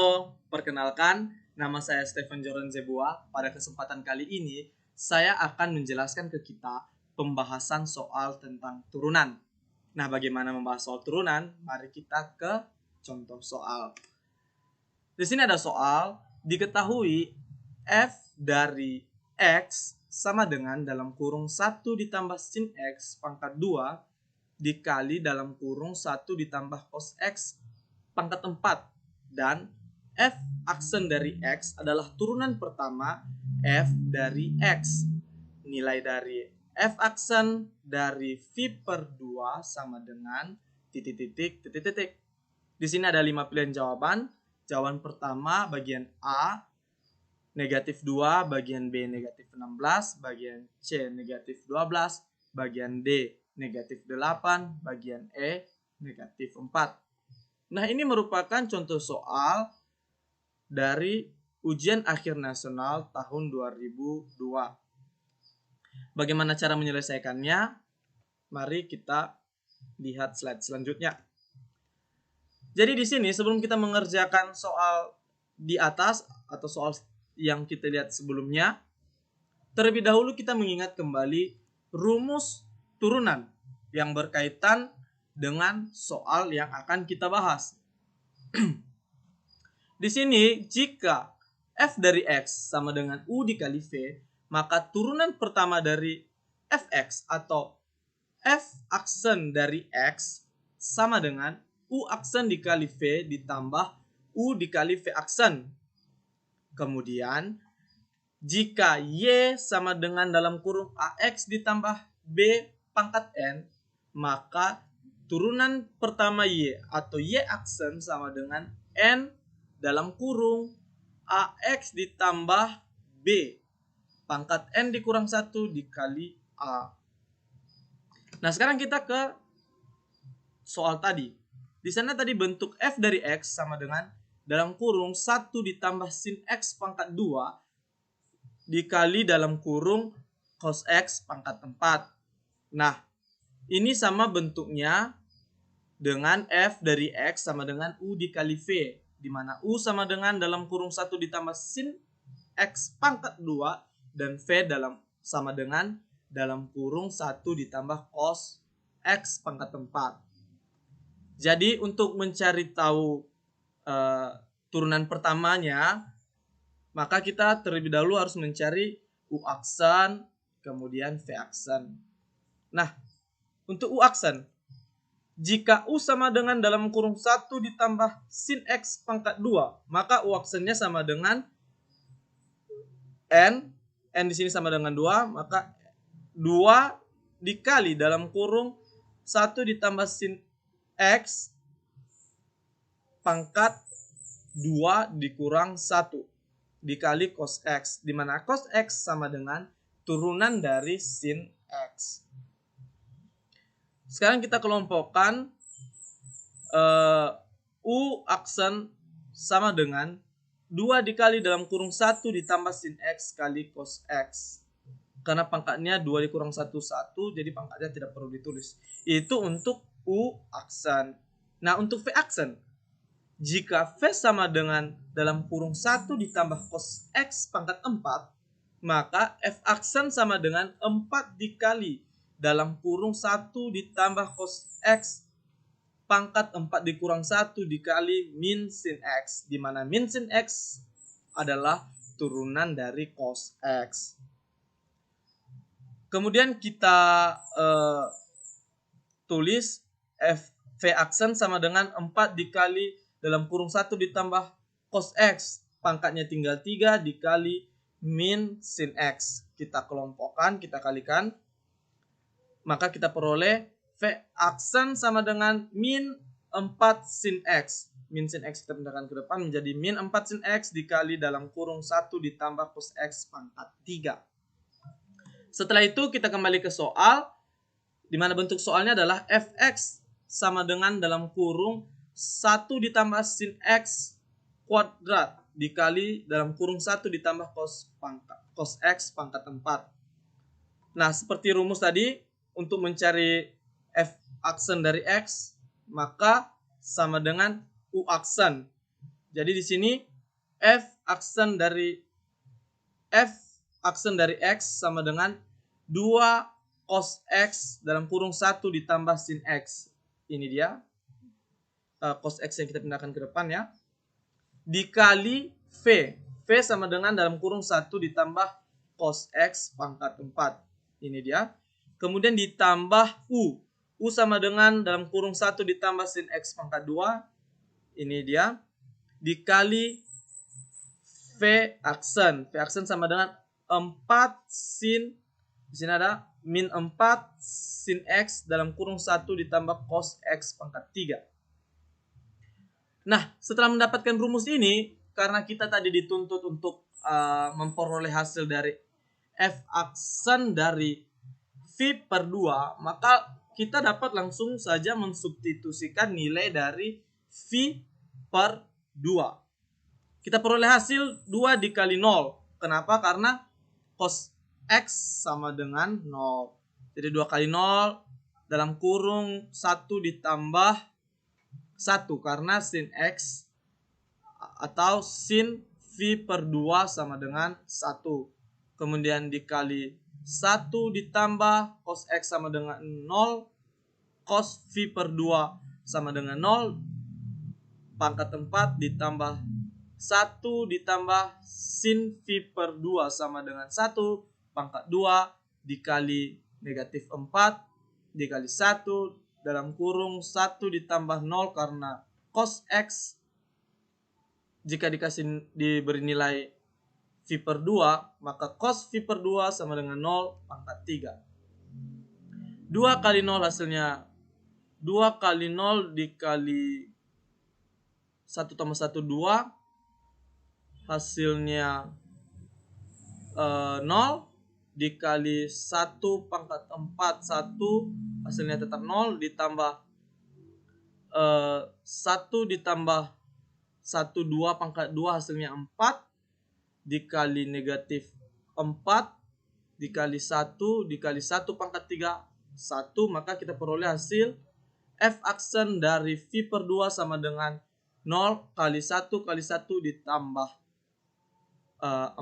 Halo, perkenalkan, nama saya Stephen Jordan Zebua. Pada kesempatan kali ini, saya akan menjelaskan ke kita pembahasan soal tentang turunan. Nah, bagaimana membahas soal turunan? Mari kita ke contoh soal. Di sini ada soal, diketahui f dari x sama dengan dalam kurung 1 ditambah sin x pangkat 2 dikali dalam kurung 1 ditambah cos x pangkat 4. Dan f aksen dari x adalah turunan pertama f dari x. Nilai dari f aksen dari v per 2 sama dengan titik-titik. Di sini ada 5 pilihan jawaban. Jawaban pertama bagian A negatif 2, bagian B negatif 16, bagian C negatif 12, bagian D negatif 8, bagian E negatif 4. Nah, ini merupakan contoh soal dari ujian akhir nasional tahun 2002. Bagaimana cara menyelesaikannya? Mari kita lihat slide selanjutnya. Jadi di sini sebelum kita mengerjakan soal di atas atau soal yang kita lihat sebelumnya, terlebih dahulu kita mengingat kembali rumus turunan yang berkaitan dengan soal yang akan kita bahas. Di sini jika f dari x sama dengan u dikali v, maka turunan pertama dari fx atau f aksen dari x sama dengan u aksen dikali v ditambah u dikali v aksen. Kemudian jika y sama dengan dalam kurung ax ditambah b pangkat n, maka turunan pertama y atau y aksen sama dengan n dalam kurung ax ditambah b pangkat n dikurang 1 dikali a. Nah, sekarang kita ke soal tadi. Di sana tadi bentuk f dari x sama dengan dalam kurung 1 ditambah sin x pangkat 2 dikali dalam kurung cos x pangkat 4. Nah, ini sama bentuknya dengan f dari x sama dengan u dikali v, di mana u sama dengan dalam kurung 1 ditambah sin x pangkat 2 dan v sama dengan dalam kurung 1 ditambah cos x pangkat 4. Jadi untuk mencari tahu turunan pertamanya, maka kita terlebih dahulu harus mencari u aksen, kemudian v aksen. Nah, untuk u aksen, jika u sama dengan dalam kurung 1 ditambah sin x pangkat 2, maka u aksennya sama dengan n di sini sama dengan 2, maka 2 dikali dalam kurung 1 ditambah sin x pangkat 2 dikurang 1 dikali cos x, di mana cos x sama dengan turunan dari sin x. Sekarang kita kelompokkan u aksen sama dengan 2 dikali dalam kurung 1 ditambah sin x kali cos x. Karena pangkatnya 2 dikurang 1, 1, jadi pangkatnya tidak perlu ditulis. Itu untuk u aksen. Nah, untuk v aksen, jika v sama dengan dalam kurung 1 ditambah cos x pangkat 4, maka f aksen sama dengan 4 dikali dalam kurung 1 ditambah cos x pangkat 4 dikurang 1 dikali min sin x, di mana min sin x adalah turunan dari cos x. Kemudian kita tulis v aksen sama dengan 4 dikali dalam kurung 1 ditambah cos x, pangkatnya tinggal 3 dikali min sin x. Kita kelompokkan, kita kalikan, maka kita peroleh v aksen sama dengan min 4 sin x. Min sin x kita pindahkan ke depan menjadi min 4 sin x dikali dalam kurung 1 ditambah cos x pangkat 3. Setelah itu kita kembali ke soal, di mana bentuk soalnya adalah fx sama dengan dalam kurung 1 ditambah sin x kuadrat dikali dalam kurung 1 ditambah cos x pangkat 4. Nah, seperti rumus tadi, untuk mencari f aksen dari x, maka sama dengan u aksen. Jadi di sini f aksen dari x sama dengan 2 cos x dalam kurung 1 ditambah sin x. Ini dia cos x yang kita pindahkan ke depan ya. Dikali v. V sama dengan dalam kurung 1 ditambah cos x pangkat 4. Ini dia. Kemudian ditambah u. U sama dengan dalam kurung 1 ditambah sin x pangkat 2. Ini dia. Dikali V aksen. V aksen sama dengan 4 sin. Di sini ada min 4 sin x dalam kurung 1 ditambah cos x pangkat 3. Nah, setelah mendapatkan rumus ini, karena kita tadi dituntut untuk memperoleh hasil dari f aksen dari v per 2, maka kita dapat langsung saja mensubstitusikan nilai dari v per 2. Kita peroleh hasil 2 dikali 0. Kenapa? Karena cos x sama dengan 0. Jadi 2 kali 0 dalam kurung 1 ditambah 1. Karena sin x atau sin v per 2 sama dengan 1. Kemudian dikali 1 ditambah cos x sama dengan 0. Cos v per 2 sama dengan 0. Pangkat 4 ditambah 1 ditambah sin v per 2 sama dengan 1 pangkat 2 dikali negatif 4 dikali 1 dalam kurung 1 ditambah 0 karena cos x jika diberi nilai v per 2 maka cos v per 2 sama dengan 0 pangkat 3. 2 kali 0 hasilnya 2 kali 0 dikali 1 tambah 1 2 hasilnya 0 dikali 1 pangkat 4 1 hasilnya tetap 0 ditambah 1 ditambah 1 2 pangkat 2 hasilnya 4 dikali negatif 4 dikali 1 dikali 1 pangkat 3 1, maka kita peroleh hasil f aksen dari v per 2 sama dengan 0 kali 1 kali 1 ditambah 4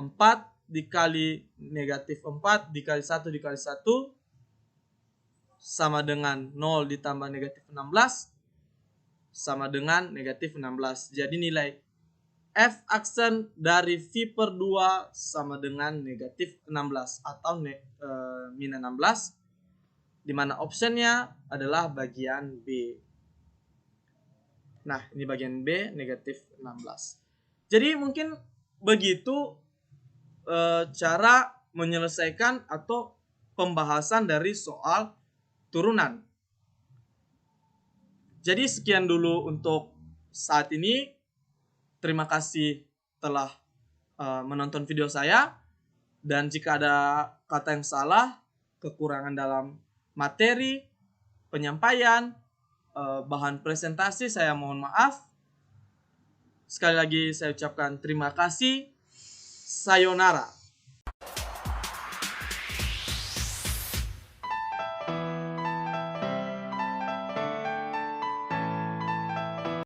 dikali negatif 4 dikali 1 dikali 1 sama dengan 0 ditambah negatif 16 sama dengan negatif 16. Jadi nilai f aksen dari v per 2 sama dengan negatif 16 atau min 16, di mana optionnya adalah bagian B. Nah, ini bagian B, negatif 16. Jadi mungkin begitu cara menyelesaikan atau pembahasan dari soal turunan. Jadi sekian dulu untuk saat ini. Terima kasih telah menonton video saya. Dan jika ada kata yang salah, kekurangan dalam materi, penyampaian, bahan presentasi, saya mohon maaf. Sekali lagi saya ucapkan terima kasih. Sayonara.